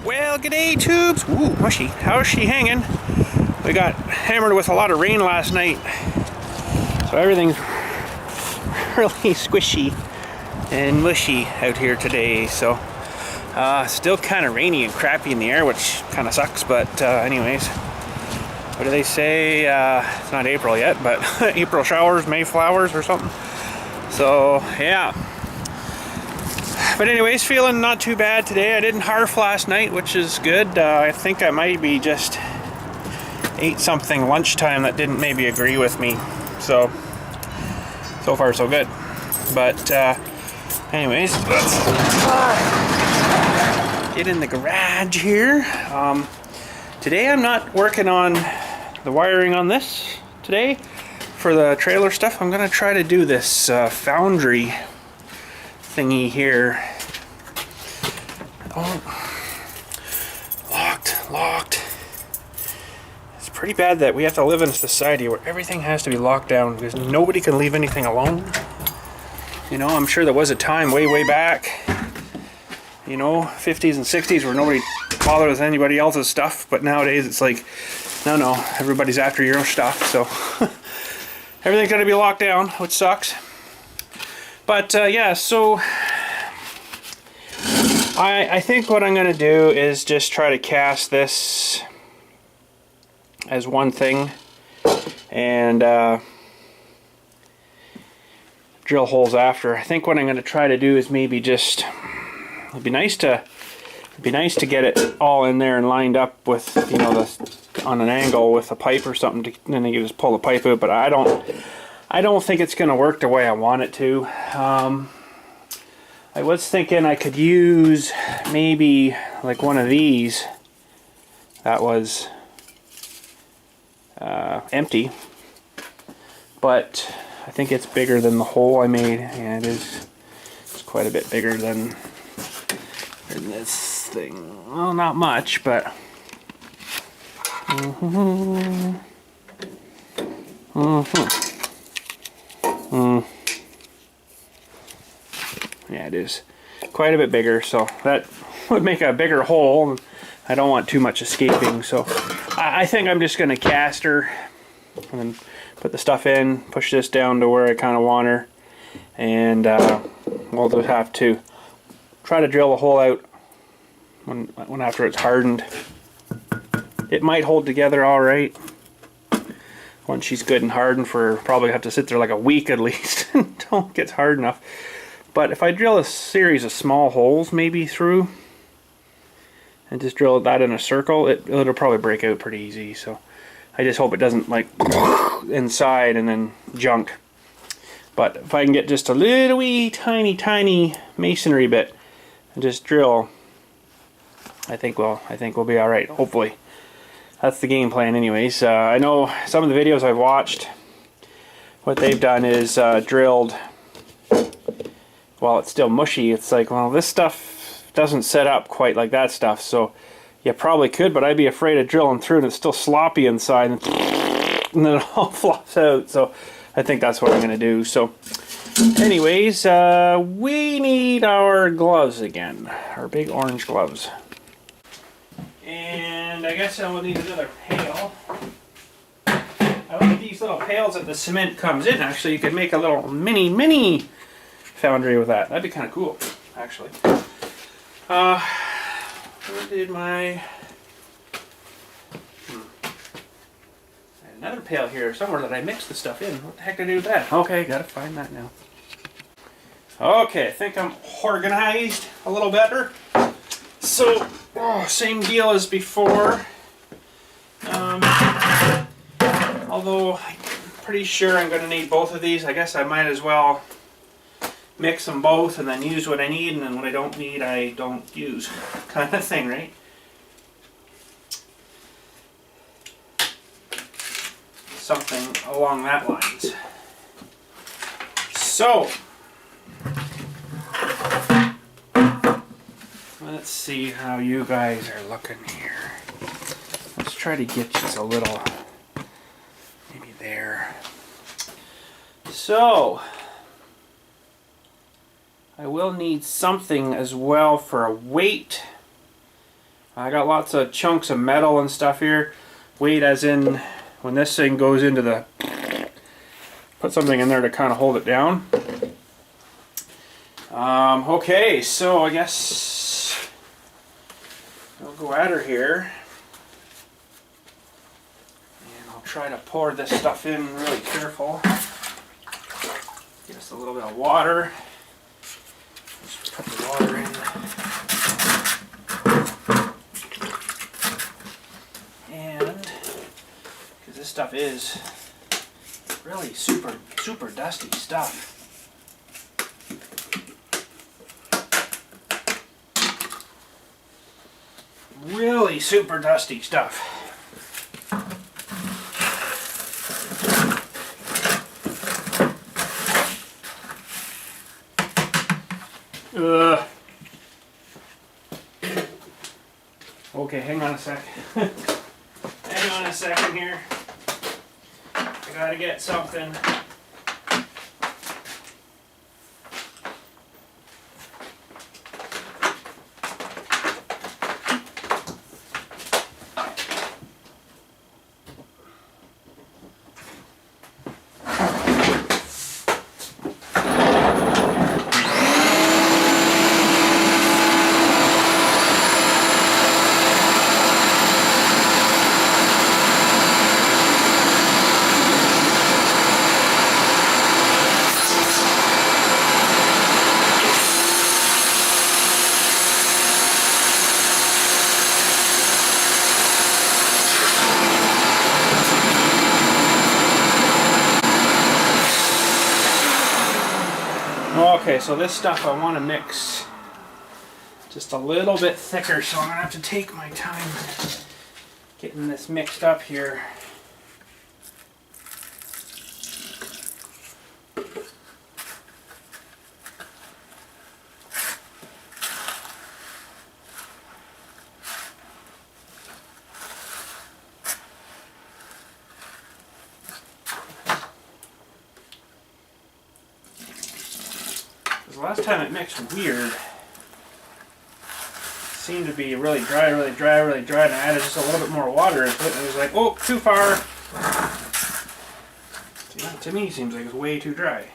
Well, g'day tubes. Ooh, mushy. How's she hanging? We got hammered with a lot of rain last night, so everything's really squishy and mushy out here today. So still kind of rainy and crappy in the air, which kind of sucks, but anyways, what do they say? It's not April yet, but April showers, May flowers or something. So yeah, but anyways, feeling not too bad today. I didn't harf last night, which is good. I think I might be just ate something lunchtime that didn't maybe agree with me. So far so good. But anyways, let's get in the garage here. Today I'm not working on the wiring on this today for the trailer stuff. I'm gonna try to do this foundry thingy here. Oh, locked. It's pretty bad that we have to live in a society where everything has to be locked down because nobody can leave anything alone. You know, I'm sure there was a time way back, you know, 50s and 60s where nobody bothered with anybody else's stuff, but nowadays it's like, no, everybody's after your stuff, so everything's got to be locked down, which sucks. But yeah, so I think what I'm going to do is just try to cast this as one thing and drill holes after. I think what I'm going to try to do is maybe just, it'd be nice to get it all in there and lined up with, you know, on an angle with a pipe or something, and then you just pull the pipe out. But I don't think it's going to work the way I want it to. I was thinking I could use maybe like one of these that was empty, but I think it's bigger than the hole I made. Yeah, it is. It's quite a bit bigger than this thing. Well, not much, but yeah, it is quite a bit bigger, so that would make a bigger hole. I don't want too much escaping, so I think I'm just going to cast her and then put the stuff in, push this down to where I kind of want her, and we'll just have to try to drill the hole out when after it's hardened. It might hold together all right once she's good and hardened. For probably have to sit there like a week at least until it gets hard enough. But if I drill a series of small holes maybe through and just drill that in a circle, it'll probably break out pretty easy. So I just hope it doesn't like inside and then junk. But if I can get just a little wee tiny masonry bit and just drill, I think we'll be all right. Hopefully, that's the game plan. Anyways, I know some of the videos I've watched, what they've done is drilled while it's still mushy. It's like, well, this stuff doesn't set up quite like that stuff, so you probably could, but I'd be afraid of drilling through and it's still sloppy inside, and then it all flops out. So I think that's what I'm going to do. So anyways, we need our gloves again, our big orange gloves. And I guess I will need another pail. I like these little pails that the cement comes in. Actually, you could make a little mini foundry with that. That'd be kind of cool, actually. Where did my... I had another pail here somewhere that I mixed the stuff in. What the heck did I do with that? Okay, gotta find that now. Okay, I think I'm organized a little better. So, same deal as before. Although I'm pretty sure I'm going to need both of these. I guess I might as well mix them both and then use what I need, and then what I don't need I don't use, kind of thing, right? Something along that lines. So let's see how you guys are looking here. Let's try to get just a little, maybe there. So I will need something as well for a weight I got lots of chunks of metal and stuff here. Weight as in when this thing goes into the... Put something in there to kind of hold it down. Okay, so I guess I'll go at her here. And I'll try to pour this stuff in really careful. Just a little bit of water. Just put the water in. And because this stuff is really super dusty stuff. Really super dusty stuff. Okay, hang on a sec. Hang on a second here. I gotta get something. Okay, so this stuff I want to mix just a little bit thicker, so I'm going to have to take my time getting this mixed up here. The last time it mixed weird. It seemed to be really dry, and I added just a little bit more water into it, and it was like, oh, too far. See, that to me seems like it's way too dry.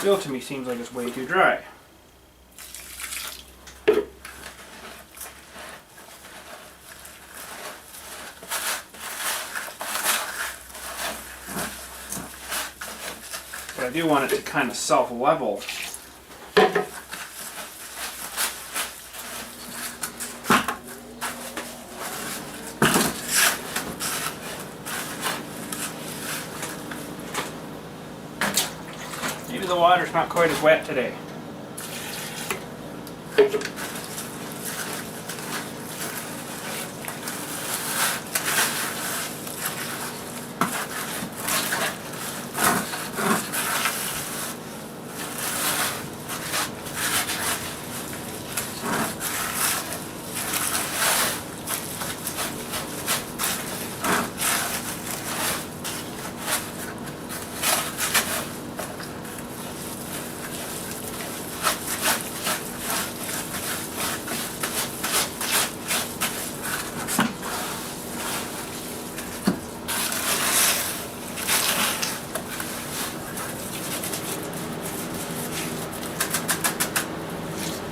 Still to me seems like it's way too dry. But I do want it to kind of self-level. Maybe the water's not quite as wet today.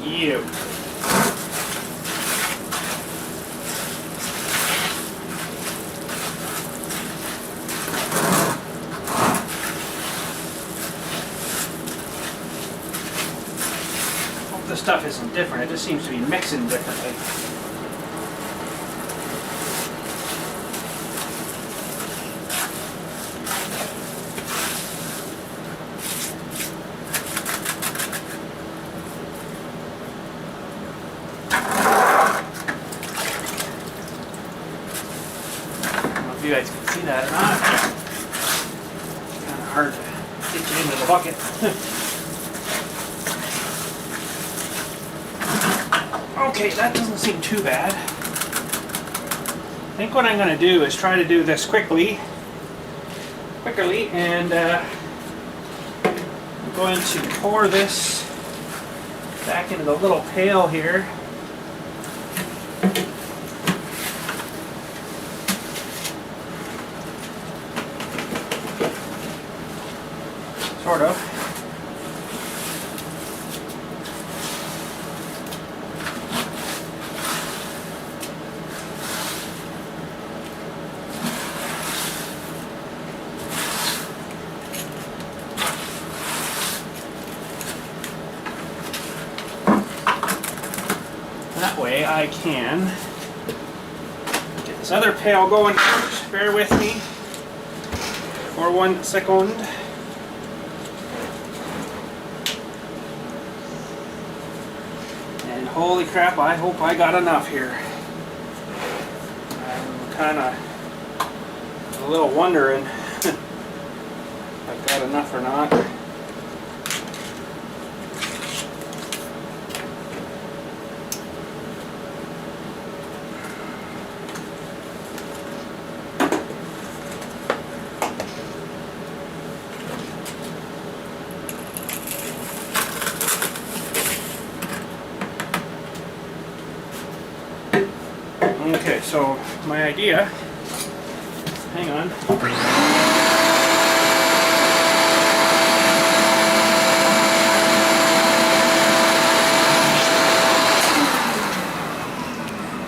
You. Hope this stuff isn't different. It just seems to be mixing differently. You guys can see that or not. It's kind of hard to get you into the bucket. Okay, that doesn't seem too bad. I think what I'm going to do is try to do this quickly, and I'm going to pour this back into the little pail here. Sort of. That way I can get this other pail going first. Bear with me for 1 second. And holy crap, I hope I got enough here. I'm kind of a little wondering if I've got enough or not. Okay, so my idea, hang on.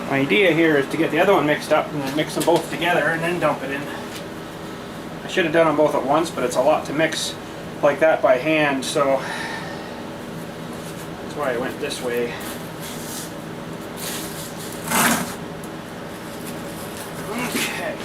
My idea here is to get the other one mixed up and then mix them both together and then dump it in. I should have done them both at once, but it's a lot to mix like that by hand, so that's why I went this way. Okay.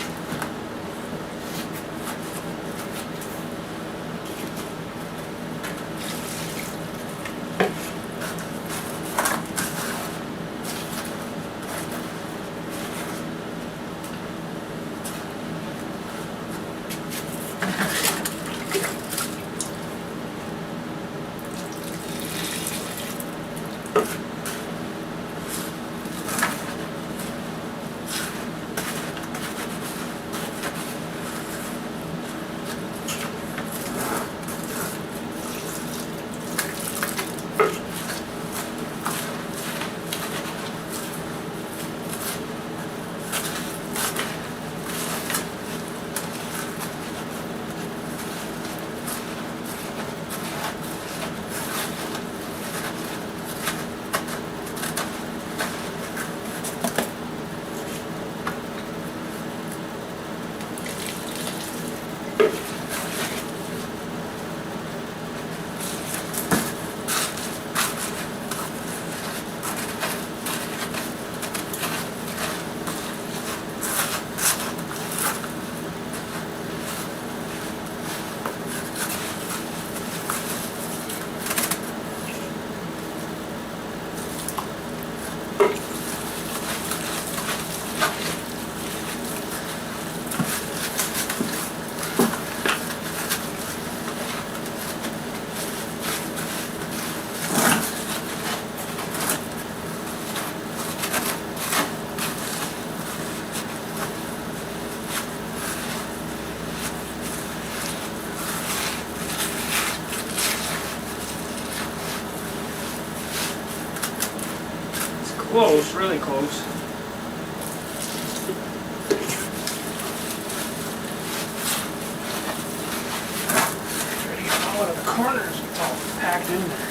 Close, really close. Try to get all of the corners, it's all packed in there.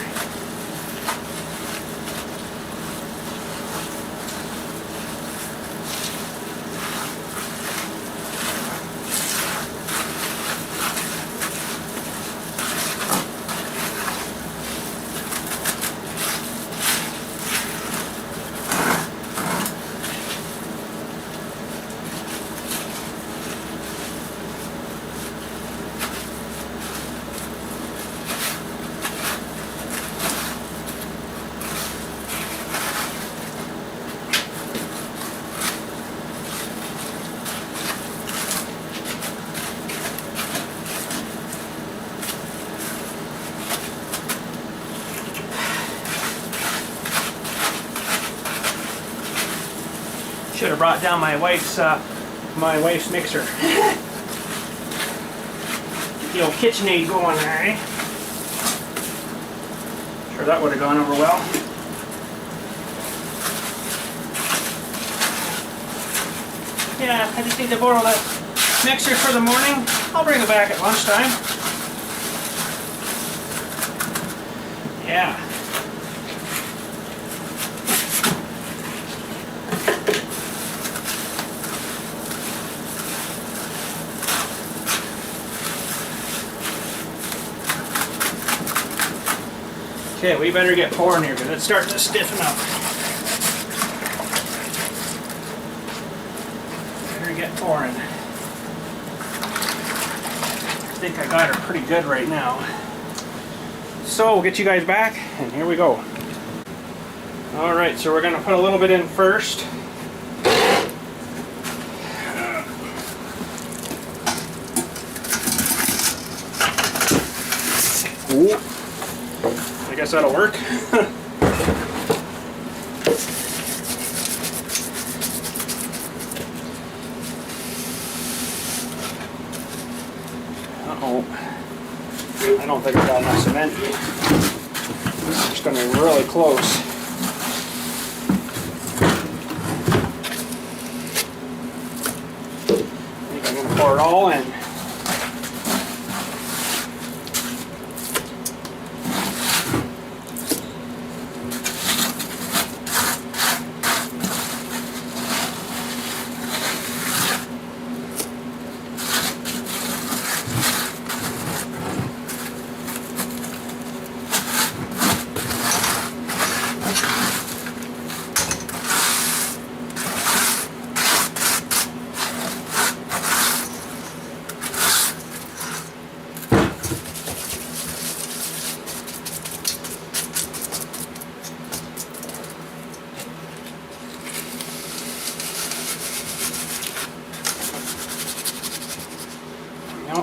Should have brought down my wife's mixer. Get the old KitchenAid going there, eh? Sure that would have gone over well. Yeah, I just need to borrow that mixer for the morning. I'll bring it back at lunchtime. Yeah. Okay, we better get pouring here because it's starting to stiffen up. Better get pouring. I think I got her pretty good right now. So we'll get you guys back, and here we go. Alright, so we're going to put a little bit in first. Ooh. I guess that'll work. Uh-oh. I don't think I got enough cement. It's just going to be really close. I think I'm going to pour it all in.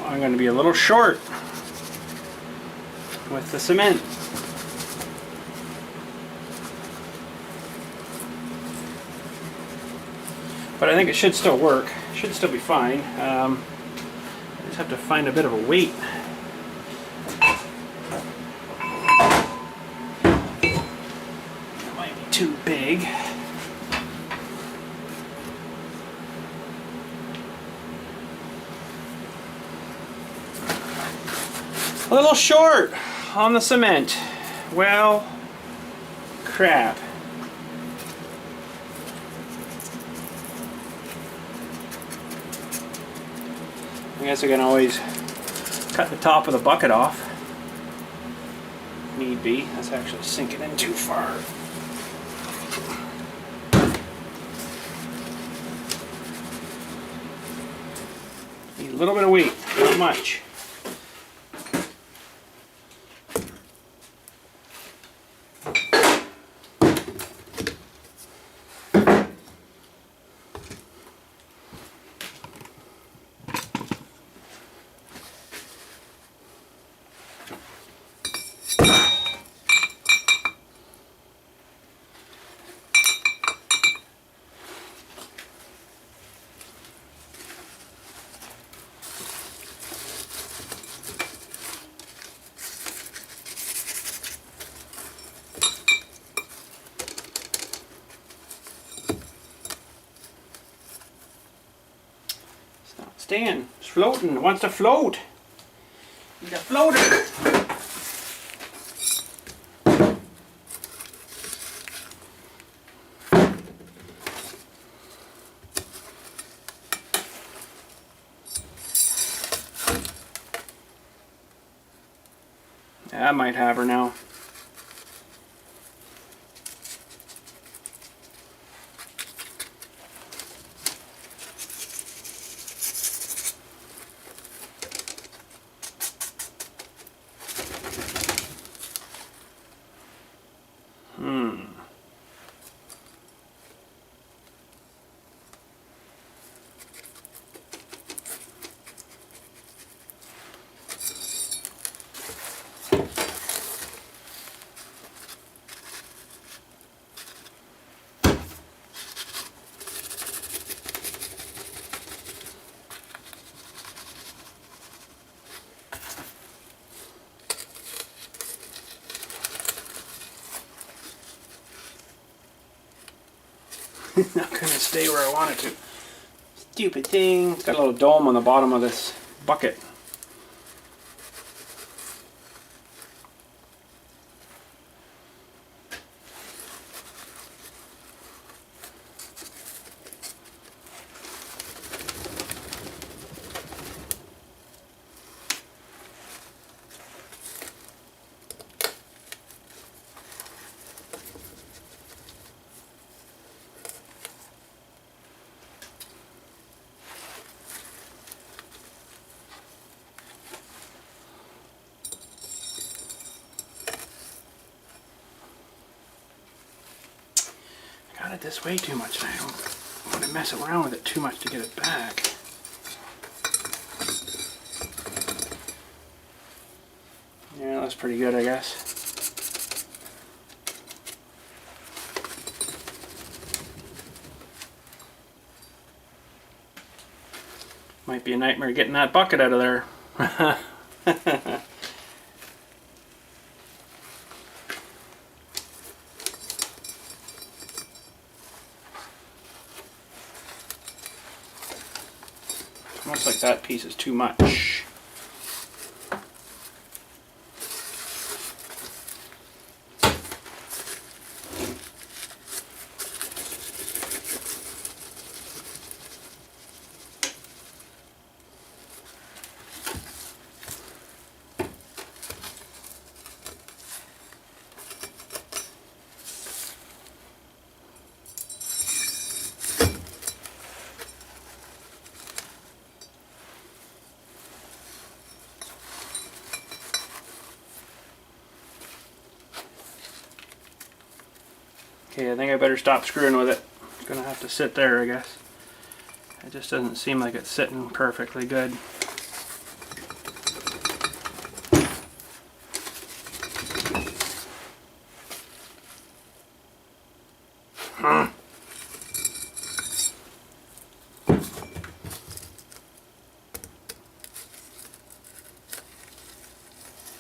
I'm going to be a little short with the cement. But I think it should still work. It should still be fine. I just have to find a bit of a weight. That might be too big. A little short on the cement. Well, crap. I guess I can always cut the top of the bucket off. Need be. That's actually sinking in too far. Need a little bit of weight, not much. Staying. It's floating. It wants to float. Need a floater. Yeah, I might have her now. Not gonna stay where I want it to. Stupid thing. It's got a little dome on the bottom of this bucket. I got it this way too much and I don't want to mess around with it too much to get it back. Yeah, that's pretty good, I guess. Might be a nightmare getting that bucket out of there. Looks like that piece is too much. Okay, I think I better stop screwing with it. It's gonna have to sit there, I guess. It just doesn't seem like it's sitting perfectly good.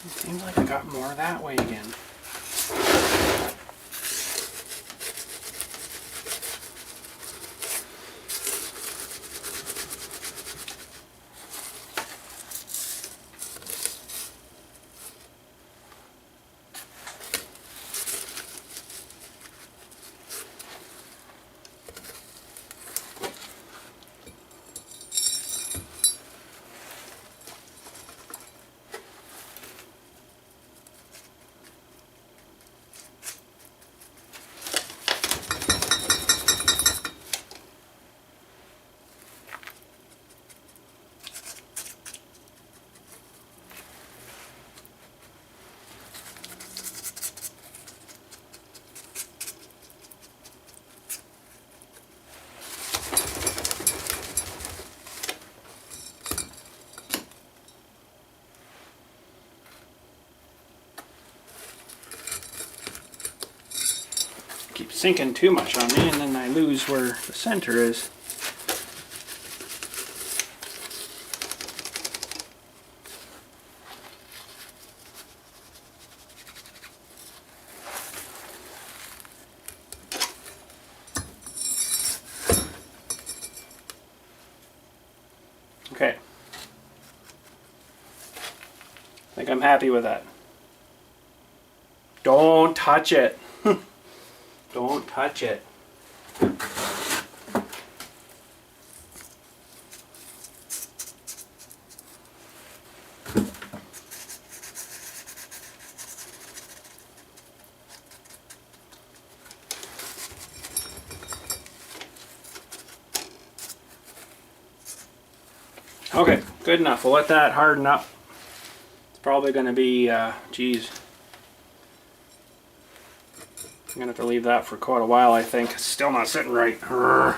It seems like I got more that way again. Keeps sinking too much on me and then I lose where the center is. Okay. I think I'm happy with that. Don't touch it. Don't touch it. Okay, good enough. We'll let that harden up. It's probably going to be, geez. I'm going to have to leave that for quite a while, I think. It's still not sitting right. Urgh.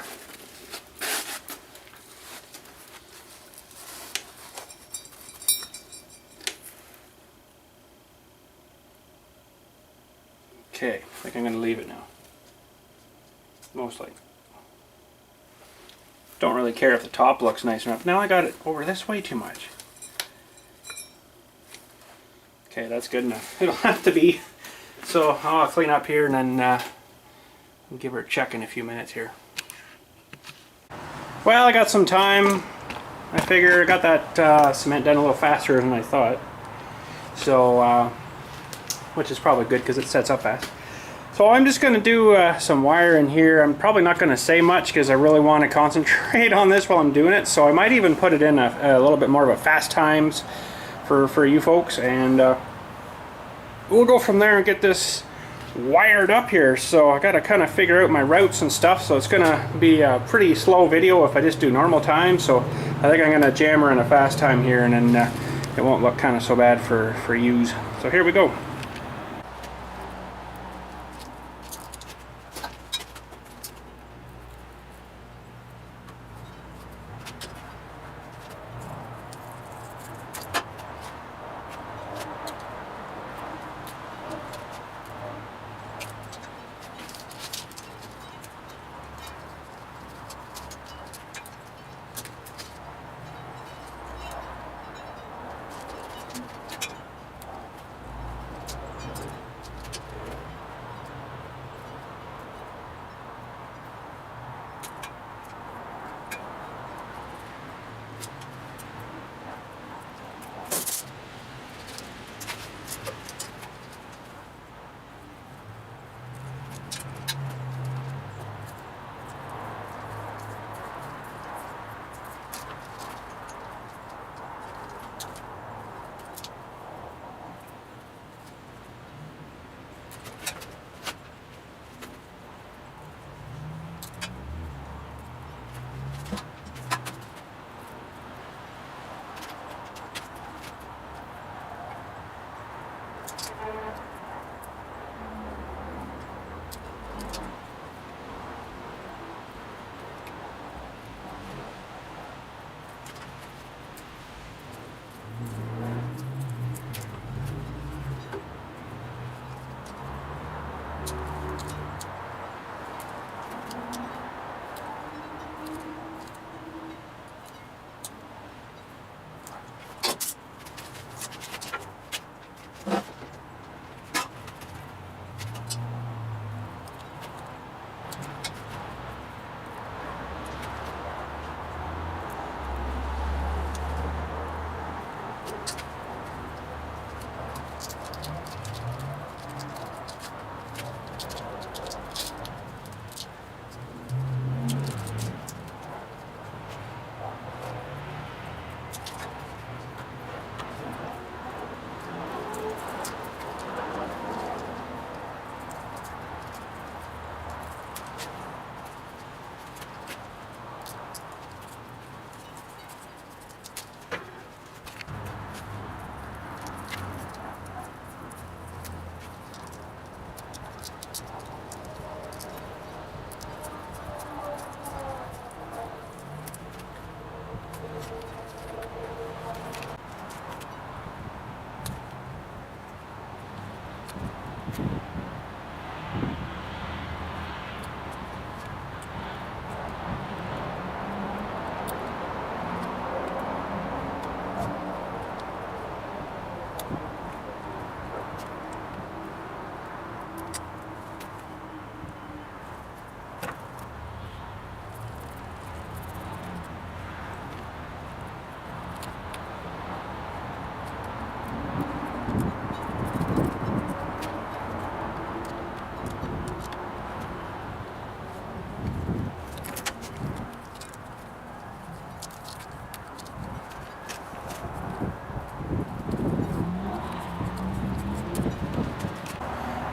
Okay, I think I'm going to leave it now. Mostly. Don't really care if the top looks nice enough. Now I got it over this way too much. Okay, that's good enough. It'll have to be. So I'll clean up here and then give her a check in a few minutes here. Well, I got some time. I figure I got that cement done a little faster than I thought. So, which is probably good because it sets up fast. So I'm just going to do some wire in here. I'm probably not going to say much because I really want to concentrate on this while I'm doing it. So I might even put it in a little bit more of a fast times for you folks. And we'll go from there and get this wired up here. So I got to kind of figure out my routes and stuff. So it's going to be a pretty slow video if I just do normal time. So I think I'm going to jam her in a fast time here, and then it won't look kind of so bad for yous. So here we go.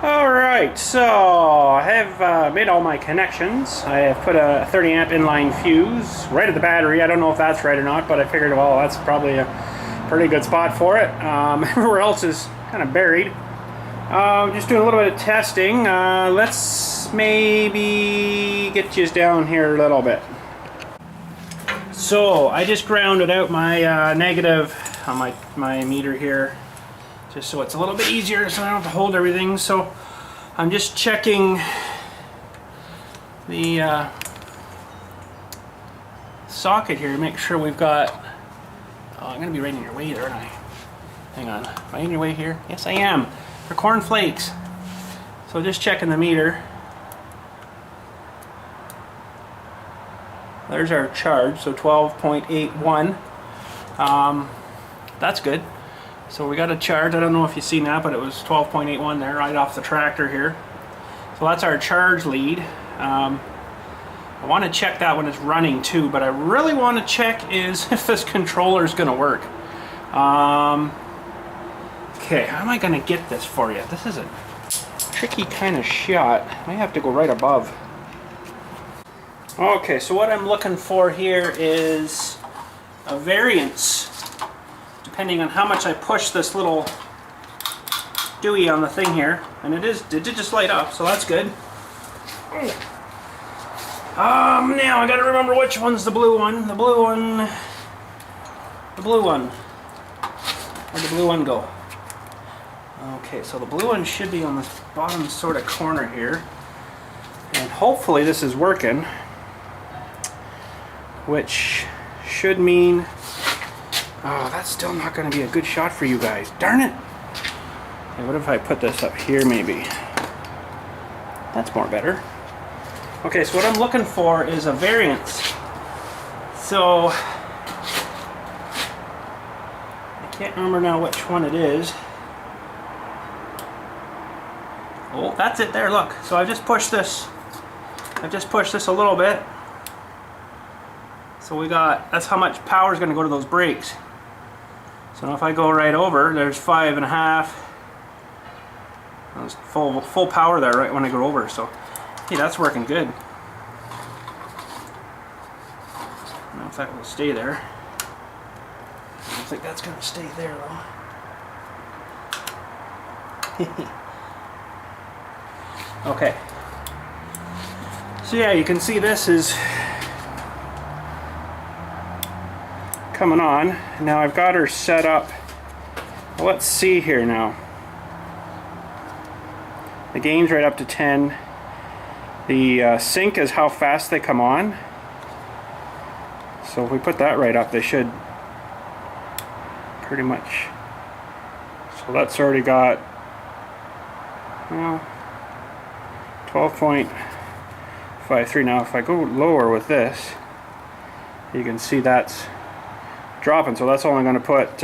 Alright, so I have made all my connections. I have put a 30 amp inline fuse right at the battery. I don't know if that's right or not, but I figured, well, that's probably a pretty good spot for it. Everywhere else is kind of buried. Just doing a little bit of testing. Let's maybe get you down here a little bit. So I just grounded out my negative on my meter here, just so it's a little bit easier so I don't have to hold everything. So I'm just checking the socket here to make sure we've got, oh, I'm gonna be right in your way there, aren't I? Hang on, am I in your way here? Yes, I am. For corn flakes. So just checking the meter. There's our charge, so 12.81. That's good. So we got a charge. I don't know if you've seen that, but it was 12.81 there right off the tractor here. So that's our charge lead. I want to check that when it's running too, but I really want to check is if this controller is going to work. Okay, how am I going to get this for you? This is a tricky kind of shot. I might have to go right above. Okay, so what I'm looking for here is a variance, depending on how much I push this little dewey on the thing here. And it did just light up, so that's good. Now I gotta remember which one's the blue one. The blue one. The blue one. Where'd the blue one go? Okay, so the blue one should be on this bottom sort of corner here. And hopefully this is working. Which should mean... Oh, that's still not going to be a good shot for you guys. Darn it! Okay, what if I put this up here maybe? That's more better. Okay, so what I'm looking for is a variance. So... I can't remember now which one it is. Oh, that's it there, look. So I've just pushed this. I've just pushed this a little bit. So we got, that's how much power is going to go to those brakes. So now if I go right over, there's 5.5. That's full power there right when I go over. So, hey, that's working good. I don't know if that will stay there. I don't think that's going to stay there though. Okay. So yeah, you can see this is coming on. Now I've got her set up. Let's see here now. The gain's right up to 10. The sync is how fast they come on. So if we put that right up, they should pretty much. So that's already got 12.53. Now if I go lower with this, you can see that's dropping, so that's only going to put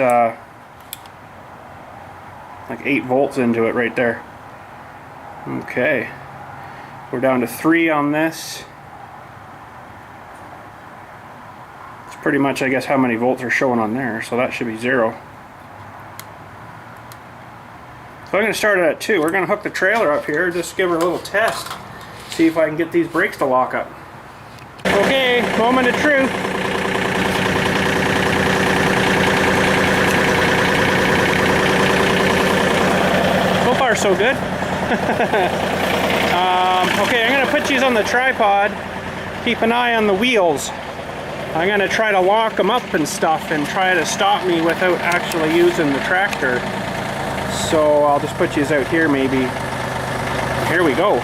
like 8 volts into it right there. Okay, we're down to 3 on this. It's pretty much, I guess, how many volts are showing on there, so that should be 0. So I'm going to start it at 2. We're going to hook the trailer up here, just give her a little test, see if I can get these brakes to lock up. Okay, moment of truth. So far so good. Okay, I'm going to put these on the tripod, keep an eye on the wheels. I'm going to try to lock them up and stuff and try to stop me without actually using the tractor. So I'll just put these out here maybe. Here we go.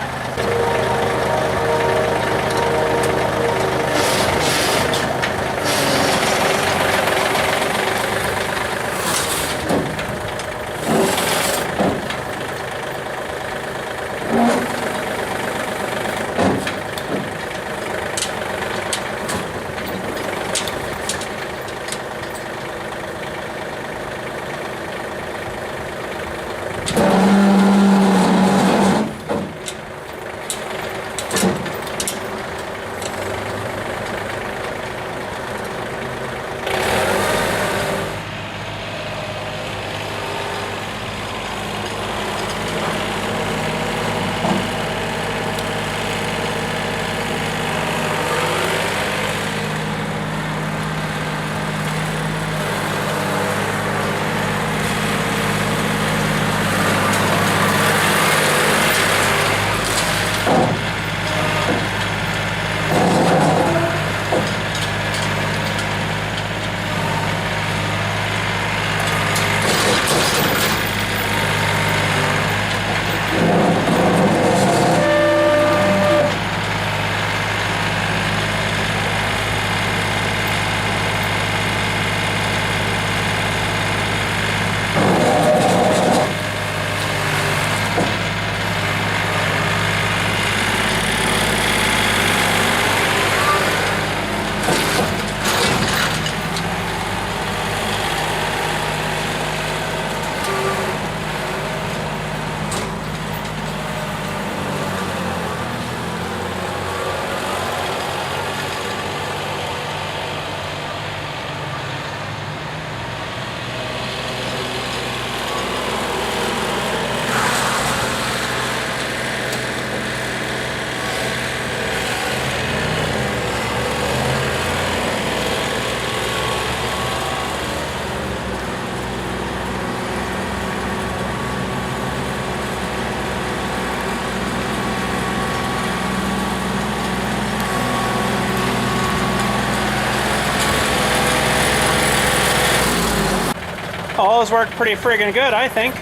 all has worked pretty friggin' good, I think.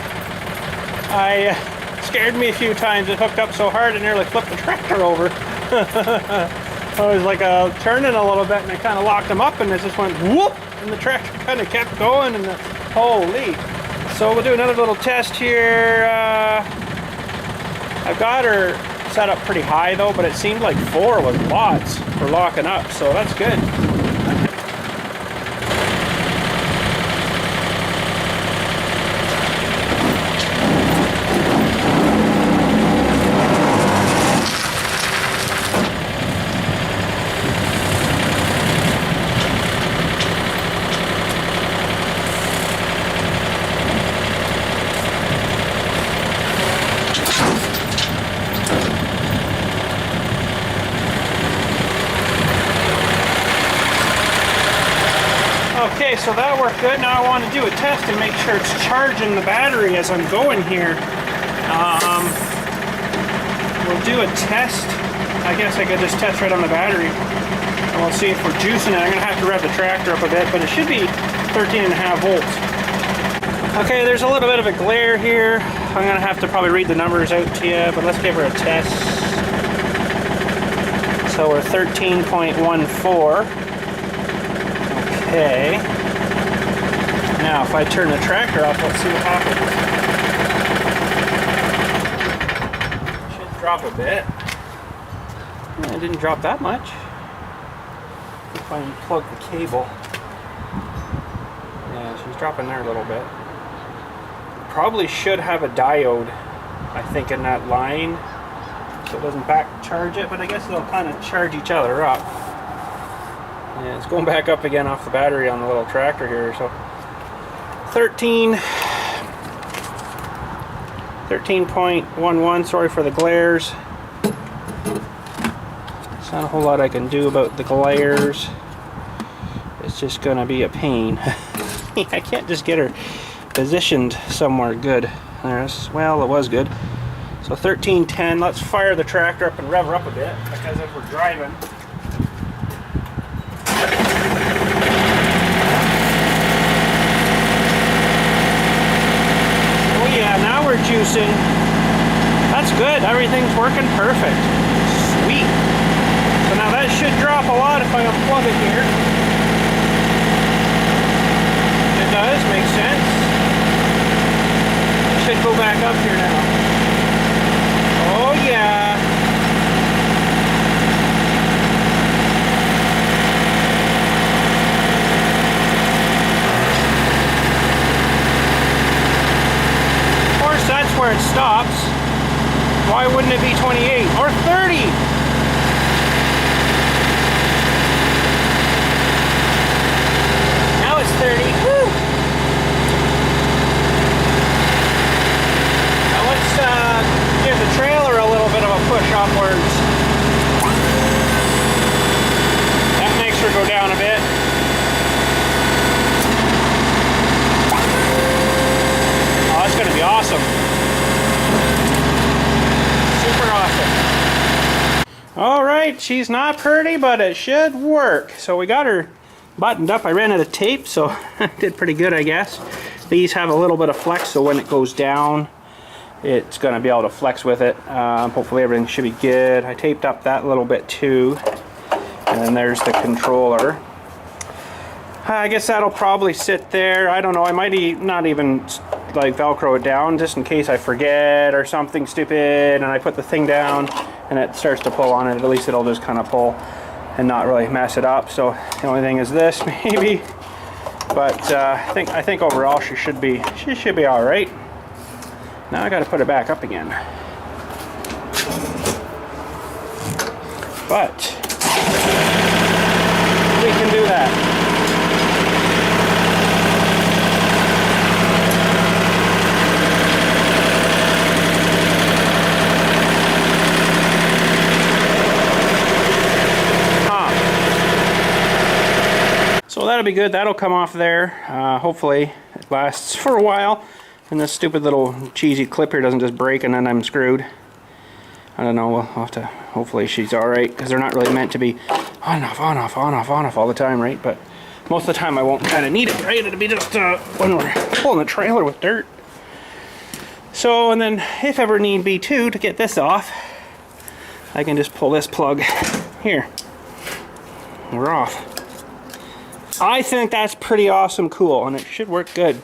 I scared me a few times. It hooked up so hard it nearly flipped the tractor over. I was like turning a little bit and I kind of locked them up and it just went whoop and the tractor kind of kept going and holy. So we'll do another little test here. I've got her set up pretty high though, but it seemed like 4 was lots for locking up, so that's good. Okay, so that worked good. Now I want to do a test and make sure it's charging the battery as I'm going here. We'll do a test. I guess I could just test right on the battery. And we'll see if we're juicing it. I'm going to have to rev the tractor up a bit, but it should be 13.5 volts. Okay, there's a little bit of a glare here. I'm going to have to probably read the numbers out to you, but let's give her a test. So we're 13.14. Okay. Now, if I turn the tractor off, let's see what happens. Should drop a bit. It didn't drop that much. If I unplug the cable. Yeah, she's dropping there a little bit. Probably should have a diode, I think, in that line, so it doesn't back charge it, but I guess they'll kind of charge each other up. Yeah, it's going back up again off the battery on the little tractor here, so 13.11, sorry for the glares. There's not a whole lot I can do about the glares. It's just gonna be a pain. I can't just get her positioned somewhere good. Well, it was good. So 13.10, let's fire the tractor up and rev her up a bit, because if we're driving, now we're juicing. That's good. Everything's working perfect. Sweet. So now that should drop a lot if I unplug it here. It does, makes sense. It should go back up here now. Oh yeah. That's where it stops. Why wouldn't it be 28 or 30? Now it's 30. Woo! Now let's give the trailer a little bit of a push upwards. That makes her go down a bit. Oh, that's going to be awesome. All right, she's not pretty, but it should work. So we got her buttoned up. I ran out of tape, so I did pretty good, I guess. These have a little bit of flex, so when it goes down, it's going to be able to flex with it. Hopefully everything should be good. I taped up that little bit too. And then there's the controller. I guess that'll probably sit there. I don't know, I might not even like Velcro it down just in case I forget or something stupid and I put the thing down and it starts to pull on it. At least it'll just kind of pull and not really mess it up. So the only thing is this maybe, but I think overall she should be all right. Now I got to put it back up again, but we can do that. So that'll be good. That'll come off there. Hopefully it lasts for a while and this stupid little cheesy clip here doesn't just break and then I'm screwed. I don't know. We'll have to, hopefully she's alright, because they're not really meant to be on off, on off, on off, on off all the time, right? But most of the time I won't kind of need it, right? It'll be just when we're pulling the trailer with dirt. So, and then if ever need be too, to get this off, I can just pull this plug here. We're off. I think that's pretty awesome cool, and it should work good.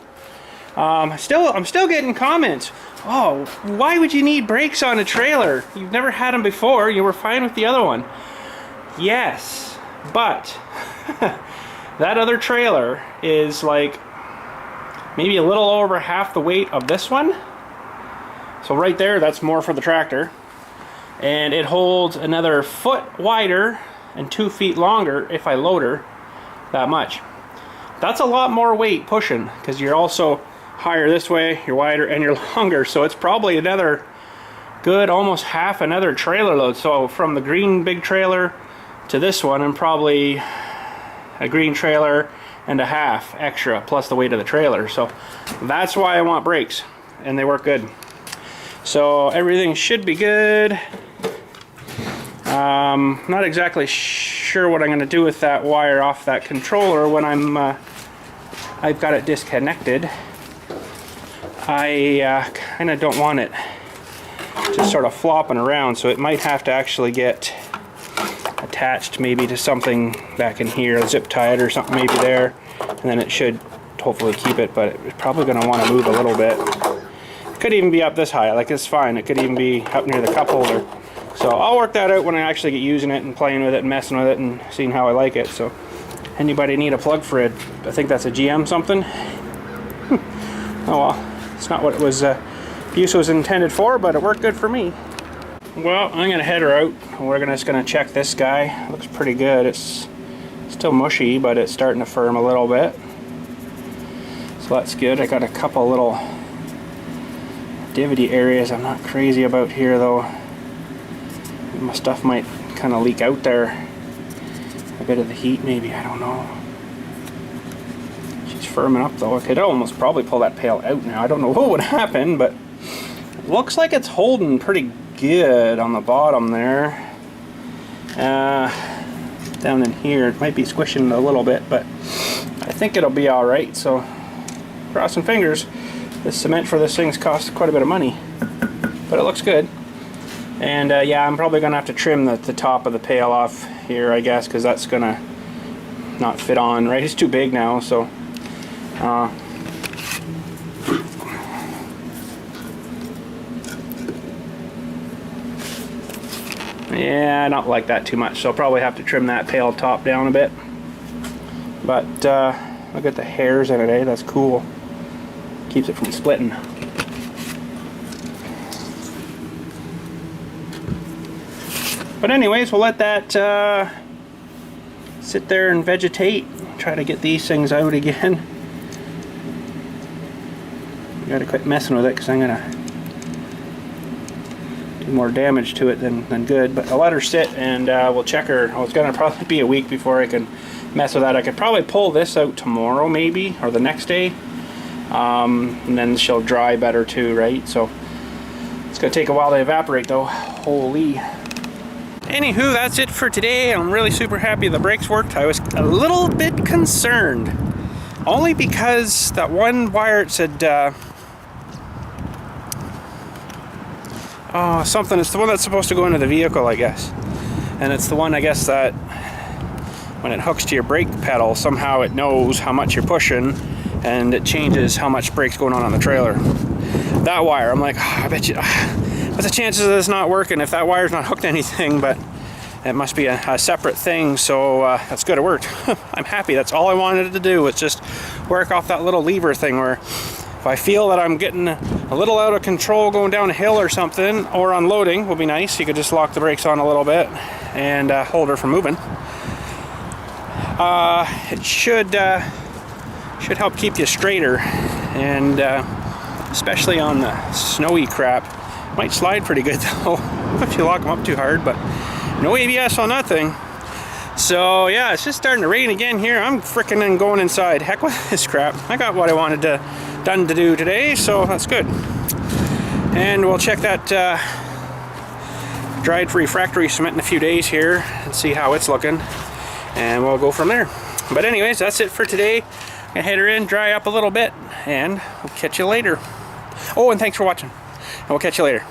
I'm still getting comments. Oh, why would you need brakes on a trailer? You've never had them before. You were fine with the other one. Yes, but that other trailer is like maybe a little over half the weight of this one. So right there, that's more for the tractor. And it holds another foot wider and 2 feet longer if I load her that much. That's a lot more weight pushing, because you're also higher this way, you're wider, and you're longer. So it's probably another good, almost half another trailer load. So from the green big trailer to this one, I'm probably a green trailer and a half extra, plus the weight of the trailer. So that's why I want brakes, and they work good. So everything should be good. Not exactly sure what I'm going to do with that wire off that controller when I've got it disconnected. I kind of don't want it just sort of flopping around, so it might have to actually get attached maybe to something back in here, zip tied or something maybe there, and then it should hopefully keep it, but it's probably going to want to move a little bit. It could even be up this high, like it's fine. It could even be up near the cup holder. So I'll work that out when I actually get using it and playing with it and messing with it and seeing how I like it. So anybody need a plug for it? I think that's a GM something. Oh well, it's not what it was use was intended for, but it worked good for me. Well, I'm gonna head her out. We're just gonna check this guy. It looks pretty good. It's still mushy, but it's starting to firm a little bit. So that's good. I got a couple little divvy areas I'm not crazy about here though. My stuff might kind of leak out there. A bit of the heat maybe, I don't know. She's firming up though. I could almost probably pull that pail out now. I don't know what would happen, but it looks like it's holding pretty good on the bottom there. Down in here it might be squishing a little bit, but I think it'll be alright. So crossing fingers. The cement for this thing's cost quite a bit of money, but it looks good. And yeah, I'm probably gonna have to trim the top of the pail off here, I guess, because that's gonna not fit on, right? It's too big now, so yeah, I don't like that too much, so I'll probably have to trim that pail top down a bit. But look at the hairs in it, eh? That's cool. Keeps it from splitting. But anyways, we'll let that sit there and vegetate. Try to get these things out again. Gotta quit messing with it because I'm gonna do more damage to it than good. But I'll let her sit and we'll check her. Oh, it's gonna probably be a week before I can mess with that. I could probably pull this out tomorrow maybe, or the next day. And then she'll dry better too, right? So it's gonna take a while to evaporate though. Holy. Anywho, that's it for today. I'm really super happy the brakes worked. I was a little bit concerned, only because that one wire, it said oh, something. It's the one that's supposed to go into the vehicle, I guess, and it's the one, I guess, that when it hooks to your brake pedal, somehow it knows how much you're pushing and it changes how much brake's going on the trailer. That wire, I'm like, oh, I bet you, what's the chances of this not working if that wire's not hooked to anything? But it must be a separate thing, so that's good, it worked. I'm happy. That's all I wanted to do, was just work off that little lever thing, where if I feel that I'm getting a little out of control going down a hill or something, or unloading would be nice, you could just lock the brakes on a little bit and hold her from moving. It should help keep you straighter, and especially on the snowy crap. Might slide pretty good though if you lock them up too hard, but no ABS on that thing. So yeah, it's just starting to rain again here. I'm frickin' going inside. Heck with this crap. I got what I wanted done to do today, so that's good. And we'll check that dried refractory cement in a few days here and see how it's looking, and we'll go from there. But anyways, that's it for today. I'm gonna head her in, dry up a little bit, and we'll catch you later. Oh, and thanks for watching. And we'll catch you later.